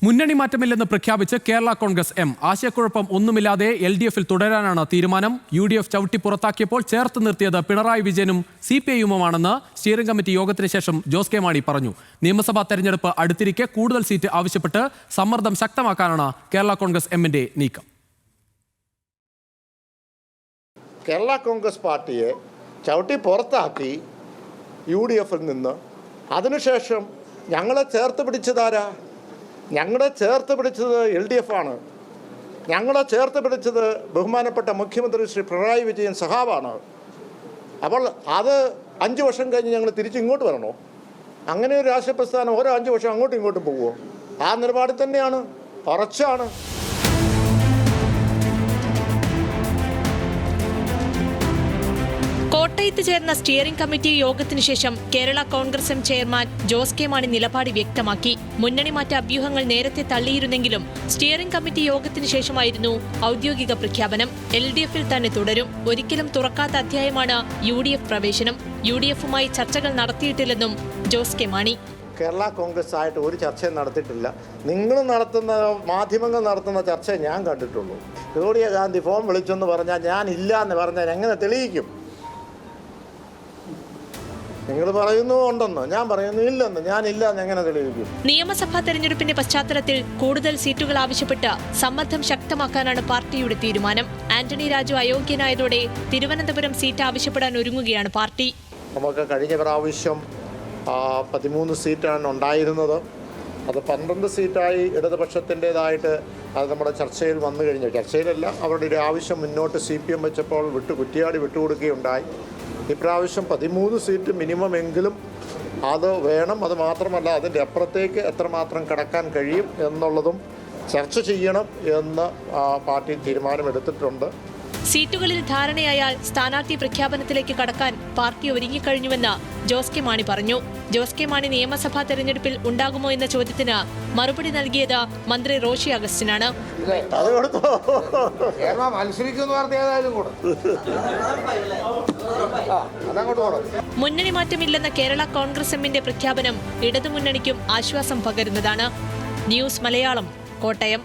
മുന്നണി മാറ്റമില്ലെന്ന് പ്രഖ്യാപിച്ച് കേരള കോൺഗ്രസ് എം. ആശയക്കുഴപ്പം ഒന്നുമില്ലാതെ LDF-ൽ തുടരാനാണ് തീരുമാനം. UDF ചവിട്ടി പുറത്താക്കിയപ്പോൾ ചേർത്ത് നിർത്തിയത് പിണറായി വിജയനും CPI-യുമാണെന്ന് സ്റ്റിയറിംഗ് കമ്മിറ്റി യോഗത്തിന് ശേഷം ജോസ് കെ മാണി പറഞ്ഞു. നിയമസഭാ തെരഞ്ഞെടുപ്പ് അടുത്തിരിക്കെ കൂടുതൽ സീറ്റ് ആവശ്യപ്പെട്ട് സമ്മർദ്ദം ശക്തമാക്കാനാണ് കേരള കോൺഗ്രസ് എമ്മിന്റെ നീക്കം. കേരള കോൺഗ്രസ് പാർട്ടിയെ ചവിട്ടി പുറത്താക്കി UDF-ൽ നിന്ന്. അതിനുശേഷം ഞങ്ങളെ ചേർത്ത് പിടിച്ചതാരാ? ഞങ്ങളെ ചേർത്ത് പിടിച്ചത് LDF ആണ്. ഞങ്ങളെ ചേർത്ത് പിടിച്ചത് ബഹുമാനപ്പെട്ട മുഖ്യമന്ത്രി ശ്രീ പിണറായി വിജയൻ സഹാവാണ്. അപ്പോൾ അത് 5 വർഷം കഴിഞ്ഞ് ഞങ്ങൾ തിരിച്ചിങ്ങോട്ട് വരണോ? അങ്ങനെ ഒരു രാഷ്ട്രീയ പ്രസ്ഥാനം ഓരോ 5 വർഷം അങ്ങോട്ടും ഇങ്ങോട്ടും പോകുമോ? ആ നിലപാടിൽ തന്നെയാണ്, ഉറച്ചാണ്. കോട്ടയത്ത് ചേർന്ന സ്റ്റിയറിംഗ് കമ്മിറ്റി യോഗത്തിനു ശേഷം Kerala Congress M chairman Jose K Mani നിലപാട് വ്യക്തമാക്കി. മുന്നണി മാറ്റ അഭ്യൂഹങ്ങൾ നേരത്തെ തള്ളിയിരുന്നെങ്കിലും സ്റ്റിയറിംഗ് കമ്മിറ്റി യോഗത്തിനു ശേഷമായിരുന്നു ഔദ്യോഗിക പ്രഖ്യാപനം. LDF-ൽ തന്നെ തുടരും. ഒരിക്കലും തുറക്കാത്ത അധ്യായമാണ് UDF പ്രവേശനം. UDF-യുമായി ചർച്ചകൾ നടത്തിയിട്ടില്ലെന്നും ജോസ് കെ മാണി. കേരള കോൺഗ്രസ് ആയിട്ട് ഒരു ചർച്ചയും നടത്തിയിട്ടില്ല. നിങ്ങൾ നടത്തുന്ന മാധ്യമങ്ങൾ നടത്തുന്ന ചർച്ച ഞാൻ കണ്ടിട്ടുള്ളൂ. സോണിയാഗാന്ധി ഫോൺ വിളിച്ചെന്ന് പറഞ്ഞാൽ ഞാൻ ഇല്ല എന്ന് പറഞ്ഞാൽ എങ്ങനെ തെളിയിക്കും? നിങ്ങൾ പറയുന്നു ഉണ്ടെന്ന്, ഞാൻ പറയുന്നു ഇല്ലെന്ന്. ഞാനില്ല എന്ന് എങ്ങനെ തെളിയിക്കും? നിയമസഭാ തെരഞ്ഞെടുപ്പിന്റെ പശ്ചാത്തലത്തിൽ കൂടുതൽ സീറ്റുകൾ ആവശ്യപ്പെട്ട് സമ്മർദ്ദം ശക്തമാക്കാനാണ് പാർട്ടിയുടെ തീരുമാനം. ആന്റണി രാജു അയോഗ്യനായതോടെ തിരുവനന്തപുരം സീറ്റ് ആവശ്യപ്പെടാൻ ഒരുങ്ങുകയാണ് പാർട്ടി. നമുക്ക് കഴിഞ്ഞ പ്രാവശ്യം 13 സീറ്റാണ് ഉണ്ടായിരുന്നത്. അത് 12 സീറ്റായി ഇടതുപക്ഷത്തിൻ്റെതായിട്ട് അത് നമ്മുടെ ചർച്ചയിൽ വന്നു കഴിഞ്ഞു. ചർച്ചയിലല്ല, അവരുടെ ഒരു ആവശ്യം മുന്നോട്ട് CPM വെച്ചപ്പോൾ കുറ്റിയാടി വിട്ടുകൊടുക്കുകയുണ്ടായി. ഇപ്രാവശ്യം 13 സീറ്റ് മിനിമം എങ്കിലും അത് വേണം. അത് മാത്രമല്ല, അതിൻ്റെ അപ്പുറത്തേക്ക് എത്രമാത്രം കടക്കാൻ കഴിയും എന്നുള്ളതും ചർച്ച ചെയ്യണം എന്ന് പാർട്ടി തീരുമാനമെടുത്തിട്ടുണ്ട്. സീറ്റുകളിൽ ധാരണയായാൽ സ്ഥാനാർത്ഥി പ്രഖ്യാപനത്തിലേക്ക് കടക്കാൻ പാർട്ടി ഒരുങ്ങിക്കഴിഞ്ഞുവെന്ന് ജോസ് കെ മാണി പറഞ്ഞു. ജോസ് കെ മാണി നിയമസഭാ തെരഞ്ഞെടുപ്പിൽ ഉണ്ടാകുമോ എന്ന ചോദ്യത്തിന് മറുപടി നൽകിയത് മന്ത്രി റോഷി അഗസ്റ്റിനാണ്. മുന്നണി മാറ്റമില്ലെന്ന കേരള കോൺഗ്രസ് എമ്മിന്റെ പ്രഖ്യാപനം ഇടതുമുന്നണിക്കും ആശ്വാസം പകരുന്നതാണ്. ന്യൂസ് മലയാളം, കോട്ടയം.